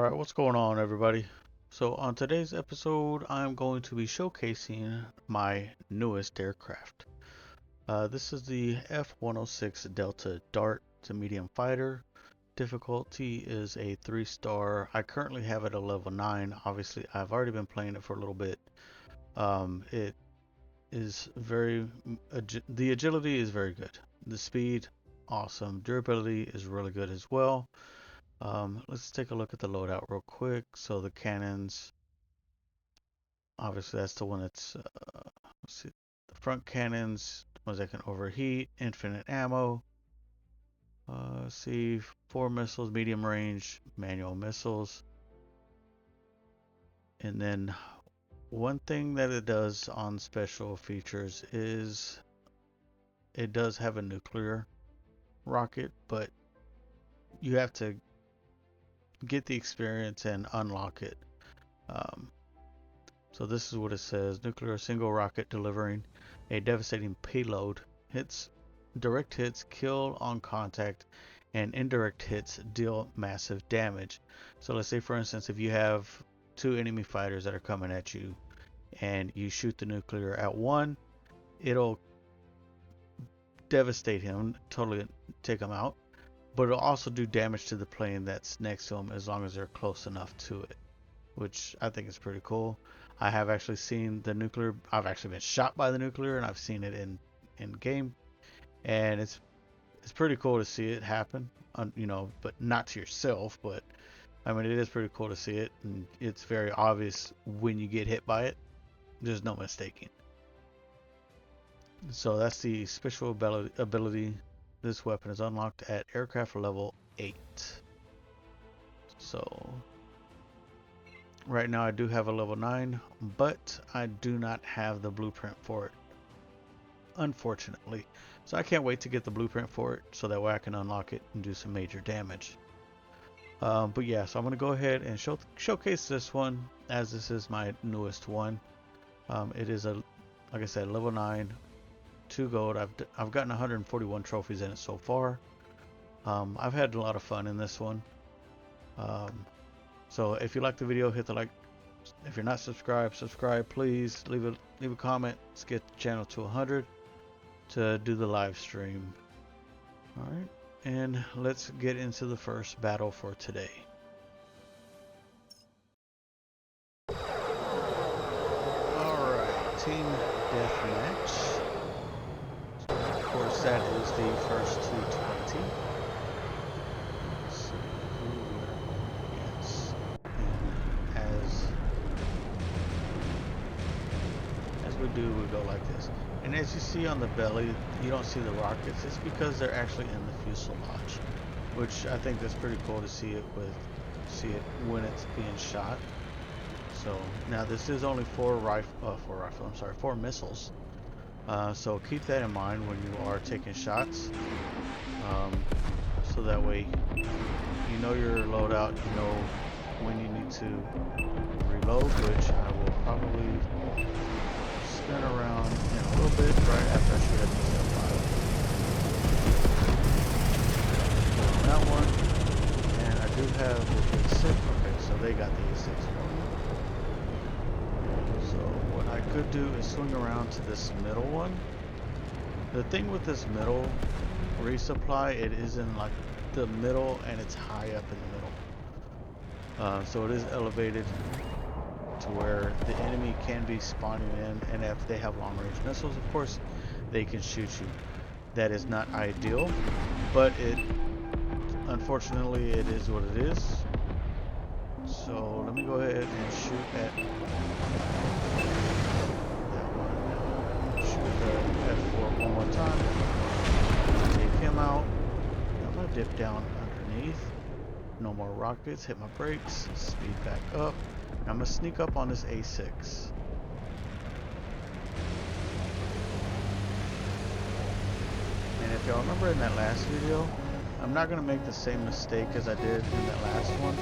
Alright, what's going on, everybody? So on today's episode, I'm going to be showcasing my newest aircraft. This is the F-106 Delta Dart. It's a medium fighter. Difficulty is a 3-star. I currently have it at a level 9. Obviously, I've already been playing it for a little bit. It is the agility is very good. The speed, awesome. Durability is really good as well. Let's take a look at the loadout real quick. So the cannons, obviously that's the one that's, let's see, the front cannons, ones that can overheat, infinite ammo. Let's see, 4 missiles, medium range, manual missiles. And then one thing that it does on special features is it does have a nuclear rocket, but you have to get the experience and unlock it. So this is what it says: nuclear single rocket delivering a devastating payload. Direct hits kill on contact, and indirect hits deal massive damage. So let's say, for instance, if you have 2 enemy fighters that are coming at you and you shoot the nuclear at one, it'll devastate him, totally take him out, but it'll also do damage to the plane that's next to him as long as they're close enough to it, which I think is pretty cool. I have actually seen the nuclear. I've actually been shot by the nuclear, and I've seen it in game, and it's pretty cool to see it happen. But not to yourself. But I mean, it is pretty cool to see it, and it's very obvious when you get hit by it. There's no mistaking. So that's the special ability. This weapon is unlocked at aircraft level 8. So right now I do have a level 9, but I do not have the blueprint for it, unfortunately. So I can't wait to get the blueprint for it so that way I can unlock it and do some major damage. But yeah, so I'm going to go ahead and showcase this one, as this is my newest one. It is like I said, level 9, 2 gold. I've gotten 141 trophies in it so far. I've had a lot of fun in this one. So if you like the video, hit the like. If you're not subscribed, subscribe, please. Leave a comment. Let's get the channel to 100 to do the live stream. All right, and let's get into the first battle for today. All right, team deathmatch. Of course, that is the first 220. We go like this, and as you see on the belly, you don't see the rockets. It's because they're actually in the fuselage, which I think that's pretty cool to see it when it's being shot. So now this is only 4 missiles. So keep that in mind when you are taking shots. So that way you know your loadout, you know when you need to reload, which I will probably spin around in a little bit right after I shoot at the F5. That one, and I do have the A6. Okay, so they got the A6 going. So what I could do is swing around to this middle one. The thing with this middle resupply, it is in like the middle, and it's high up in the middle. So it is elevated to where the enemy can be spawning in, and if they have long range missiles, of course, they can shoot you. That is not ideal, but unfortunately it is what it is. So let me go ahead and shoot at that one. Shoot the F4 one more time. Take him out. I'm gonna dip down underneath. No more rockets. Hit my brakes. Speed back up. I'm going to sneak up on this A6. And if y'all remember in that last video, I'm not going to make the same mistake as I did in that last one.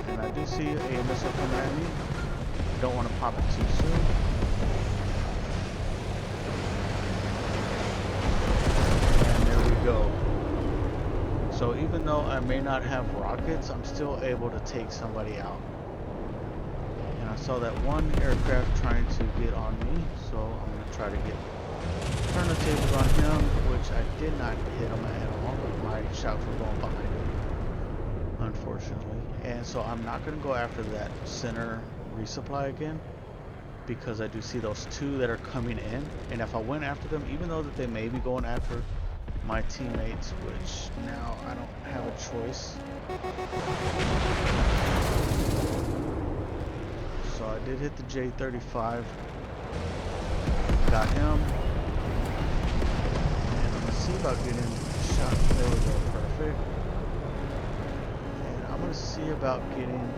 And I do see a missile coming at me. I don't want to pop it too soon. And there we go. So even though I may not have rockets, I'm still able to take somebody out. And I saw that one aircraft trying to get on me, so I'm going to try to turn the tables on him, which I did not hit him at all. My shots were going behind him, unfortunately. And so I'm not going to go after that center resupply again, because I do see those two that are coming in. And if I went after them, even though that they may be going after my teammates, which now I don't have a choice. So I did hit the J-35, got him, and I'm gonna see about getting a shot. There we go, perfect. And I'm gonna see about getting,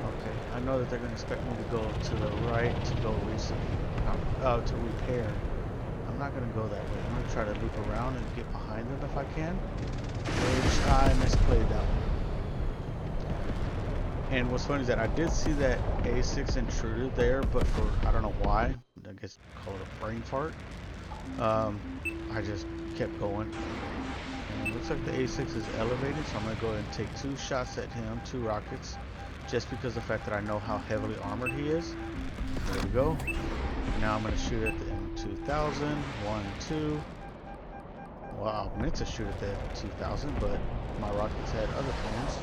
okay, I know that they're gonna expect me to go to the right to go to repair. I'm not going to go that way. I'm going to try to loop around and get behind them if I can. Which I misplayed that one. And what's funny is that I did see that A6 intruder there, but for, I don't know why, I guess call it a brain fart. I just kept going. And it looks like the A6 is elevated, so I'm going to go ahead and take 2 shots at him, 2 rockets, just because of the fact that I know how heavily armored he is. There we go. Now I'm going to shoot at the M2000. 1, 2. Wow, I meant to shoot at the M2000, but my rockets had other plans. So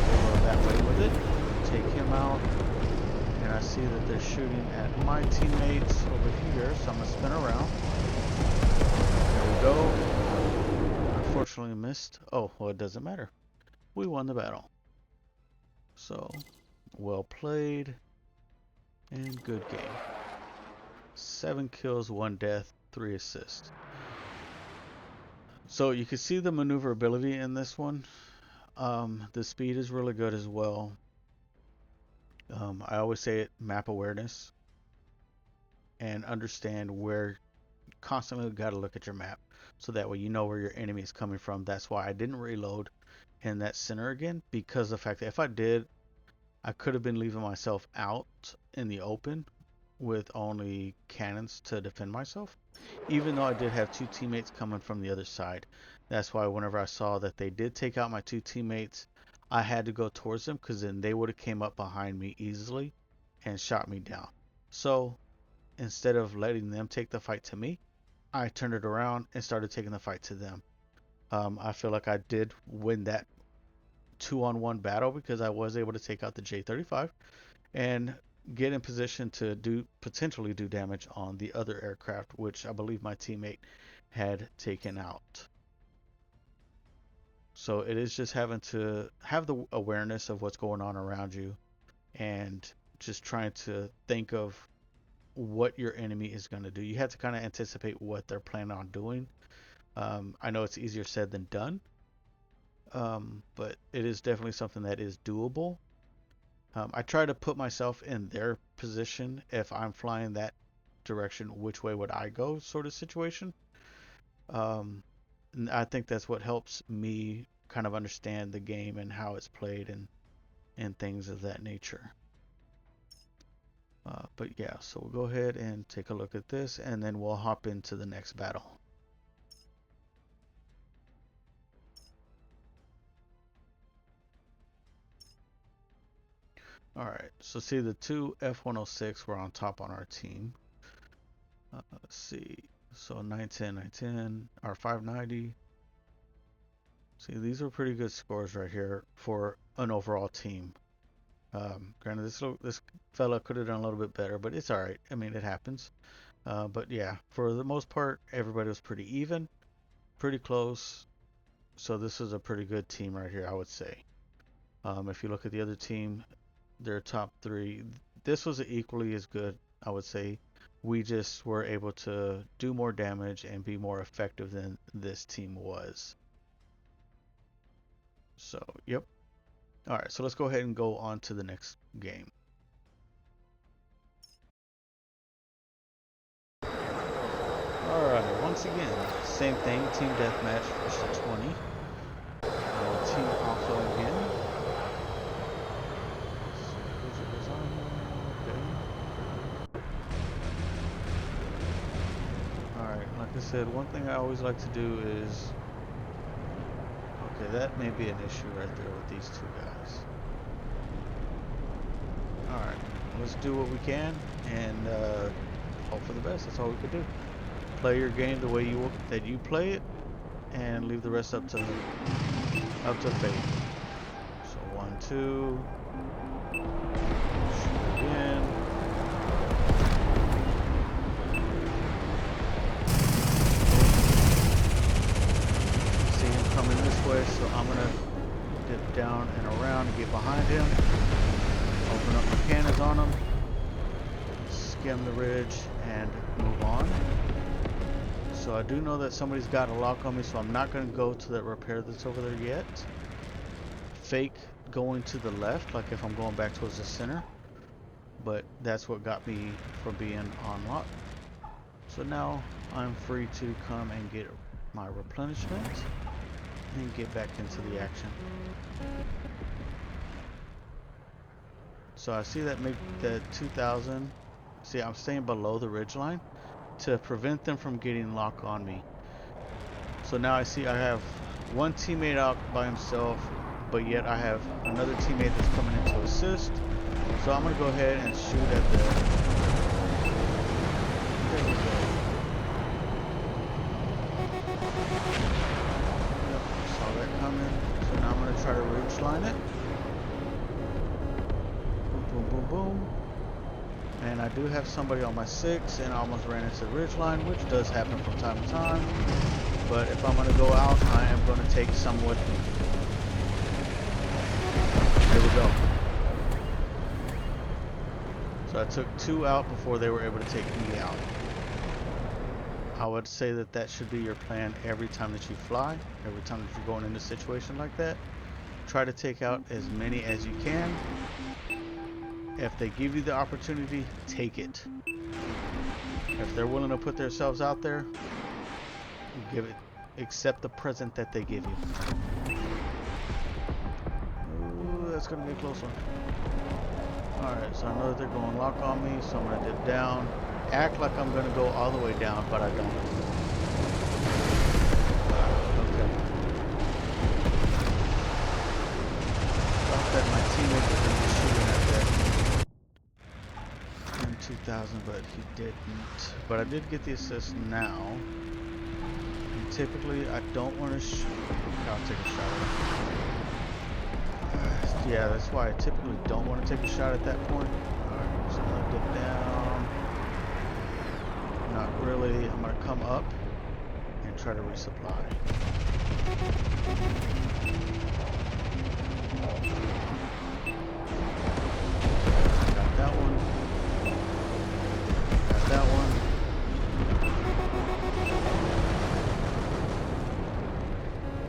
we'll go that way with it. Take him out. And I see that they're shooting at my teammates over here, so I'm going to spin around. There we go. Unfortunately missed. Oh, well, it doesn't matter. We won the battle. So, well played. And good game. 7 kills, 1 death, 3 assists. So you can see the maneuverability in this one. The speed is really good as well. I always say it, map awareness. And understand where, constantly got to look at your map. So that way you know where your enemy is coming from. That's why I didn't reload in that center again. Because the fact that if I did, I could have been leaving myself out in the open with only cannons to defend myself, even though I did have 2 teammates coming from the other side. That's why whenever I saw that they did take out my 2 teammates, I had to go towards them, because then they would have came up behind me easily and shot me down. So instead of letting them take the fight to me, I turned it around and started taking the fight to them. I feel like I did win that 2-on-1 battle, because I was able to take out the J-35 and get in position to potentially do damage on the other aircraft, which I believe my teammate had taken out. So it is just having to have the awareness of what's going on around you, and just trying to think of what your enemy is going to do. You have to kind of anticipate what they're planning on doing. I know it's easier said than done, but it is definitely something that is doable. I try to put myself in their position. If I'm flying that direction, which way would I go, sort of situation. And I think that's what helps me kind of understand the game and how it's played, and things of that nature. But yeah, so we'll go ahead and take a look at this, and then we'll hop into the next battle. Alright, so see, the 2 F-106 were on top on our team. Let's see, so 910, 910, or 590. See, these are pretty good scores right here for an overall team. Granted, this fella could have done a little bit better, but it's alright. I mean, it happens. But yeah, for the most part, everybody was pretty even, pretty close. So this is a pretty good team right here, I would say. If you look at the other team, their top 3, this was equally as good, I would say. We just were able to do more damage and be more effective than this team was. So, yep. Alright, so let's go ahead and go on to the next game. Alright, once again, same thing, team deathmatch versus 20. Team alpha again. Alright, like I said, one thing I always like to do is, okay, that may be an issue right there with these two guys. Alright, let's do what we can and hope for the best. That's all we could do. Play your game the way that you play it, and leave the rest up to fate. So 1, 2, shoot again. See him coming this way, so I'm gonna dip down and around and get behind him. Open up my cannons on him. Skim the ridge and move on. So I do know that somebody's got a lock on me, so I'm not going to go to that repair that's over there yet. Fake going to the left, like if I'm going back towards the center. But that's what got me from being on lock. So now I'm free to come and get my replenishment and get back into the action. So I see that maybe the 2000. See, I'm staying below the ridgeline to prevent them from getting lock on me. So now I see I have one teammate out by himself, but yet I have another teammate that's coming in to assist. So I'm gonna go ahead and shoot at the. There we go. Yep, saw that coming. So now I'm gonna try to ridgeline it. Boom, boom, boom, boom. And I do have somebody on my 6, and I almost ran into the ridgeline, which does happen from time to time. But if I'm going to go out, I am going to take some with me. There we go. So I took 2 out before they were able to take me out. I would say that that should be your plan every time that you fly, every time that you're going into a situation like that. Try to take out as many as you can. If they give you the opportunity, take it. If they're willing to put themselves out there, give it. Accept the present that they give you. Ooh, that's gonna be a close one. Alright, so I know that they're going lock on me, so I'm gonna dip down. Act like I'm gonna go all the way down, but I don't. Okay. Thought that my teammate was gonna be shooting at that 2000, but he didn't. But I did get the assist now. And typically, I don't want to I'll take a shot at it. Yeah, that's why I typically don't want to take a shot at that point. Alright, so I'm going to dip down. Not really. I'm going to come up and try to resupply. Got that one. That one.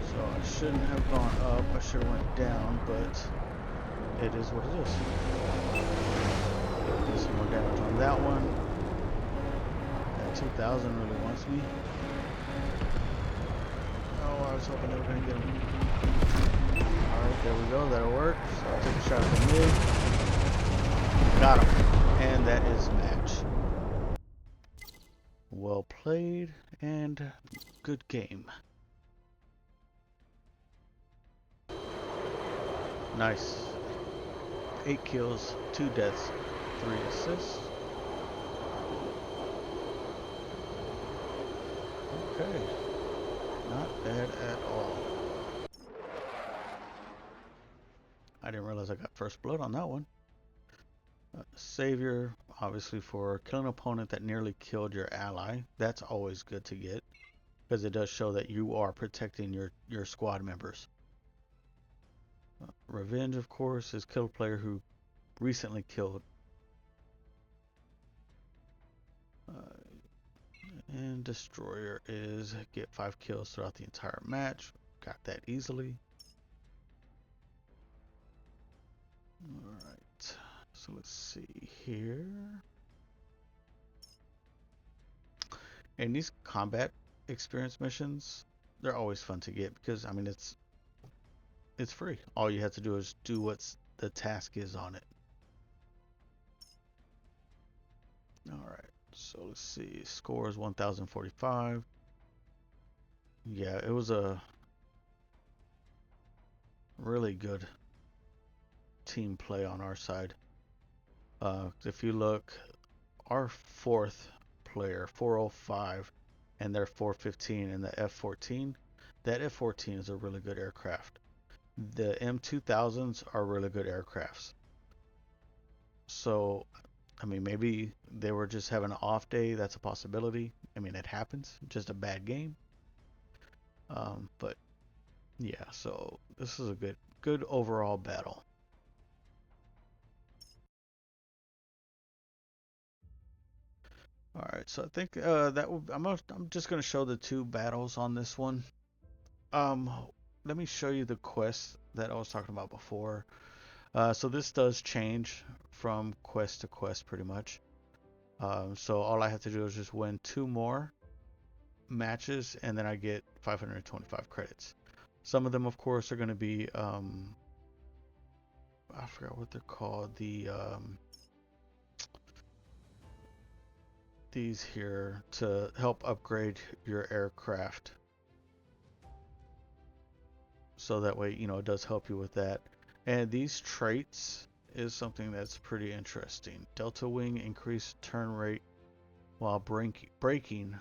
So I shouldn't have gone up. I should have went down, but it is what it is. Get some more damage on that one. That 2000 really wants me. Oh, I was hoping they were going to get him. Alright, there we go. That'll work. So I'll take a shot at the mid. Got him. And that is match. Well played and good game. Nice. 8 kills, 2 deaths, 3 assists. Okay. Not bad at all. I didn't realize I got first blood on that one. Savior, obviously for killing an opponent that nearly killed your ally. That's always good to get, because it does show that you are protecting your squad members. Revenge, of course, is kill a player who recently killed. And Destroyer is get 5 kills throughout the entire match. Got that easily. Alright, so let's see here. And these combat experience missions, they're always fun to get because, I mean, it's free. All you have to do is do what's the task is on it. Alright, so So let's see. Score is 1,045. Yeah, it was a really good team play on our side. If you look, our fourth player, 405, and they're 415 in the F-14. That F-14 is a really good aircraft. The M2000s are really good aircrafts. So, I mean, maybe they were just having an off day. That's a possibility. I mean, it happens. Just a bad game. But yeah, so this is a good overall battle. All right, so I think I'm just gonna show the two battles on this one. Um, Let me show you the quest that I was talking about before. So this does change from quest to quest pretty much. So all I have to do is just win two more matches, and then I get 525 credits. Some of them, of course, are going to be I forgot what they're called. These here to help upgrade your aircraft. So that way, it does help you with that. And these traits is something that's pretty interesting. Delta wing increased turn rate while braking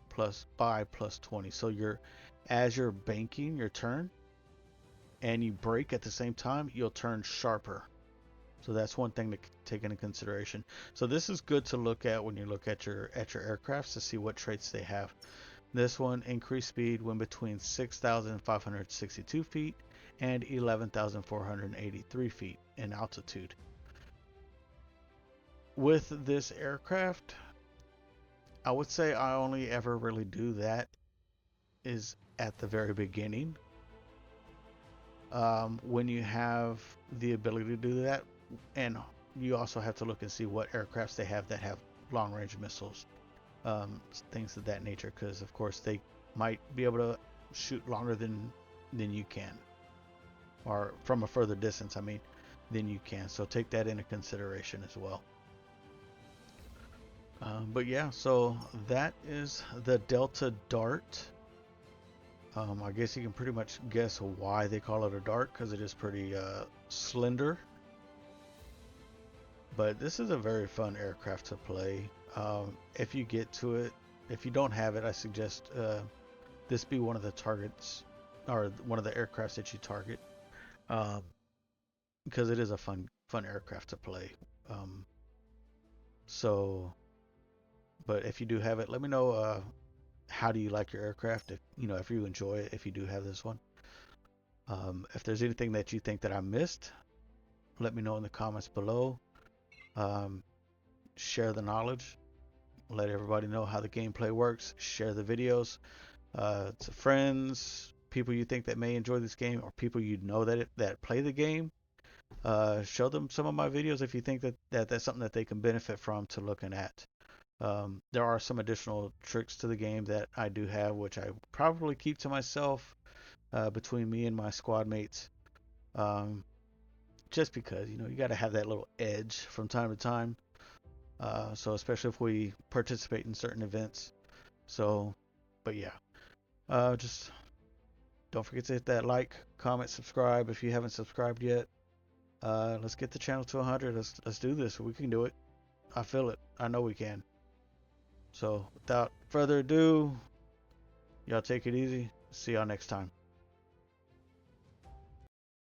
plus 20. So as you're banking your turn and you brake at the same time, you'll turn sharper. So that's one thing to take into consideration. So this is good to look at when you look at your aircrafts to see what traits they have. This one, increased speed when between 6,562 feet and 11,483 feet in altitude. With this aircraft, I would say I only ever really do that is at the very beginning. When you have the ability to do that, and you also have to look and see what aircrafts they have that have long range missiles, things of that nature, because of course they might be able to shoot longer than you can, or from a further distance, I mean, than you can. So take that into consideration as well. But yeah, so that is the Delta Dart. I guess you can pretty much guess why they call it a dart, because it is pretty slender. But this is a very fun aircraft to play. If you get to it, if you don't have it, I suggest this be one of the targets or one of the aircrafts that you target, um, because it is a fun aircraft to play. Um, so, but if you do have it, let me know. How do you like your aircraft? If you enjoy it, if you do have this one. If there's anything that you think that I missed, let me know in the comments below. Um, Share the knowledge. Let everybody know how the gameplay works. Share the videos to friends, people you think that may enjoy this game, or people that play the game. Show them some of my videos if you think that's something that they can benefit from to looking at. There are some additional tricks to the game that I do have, which I probably keep to myself between me and my squad mates. Um, just because, you got to have that little edge from time to time. So especially if we participate in certain events. So, but yeah, just don't forget to hit that like, comment, subscribe if you haven't subscribed yet. Let's get the channel to 100. Let's do this. We can do it. I feel it. I know we can. So without further ado, y'all take it easy. See y'all next time.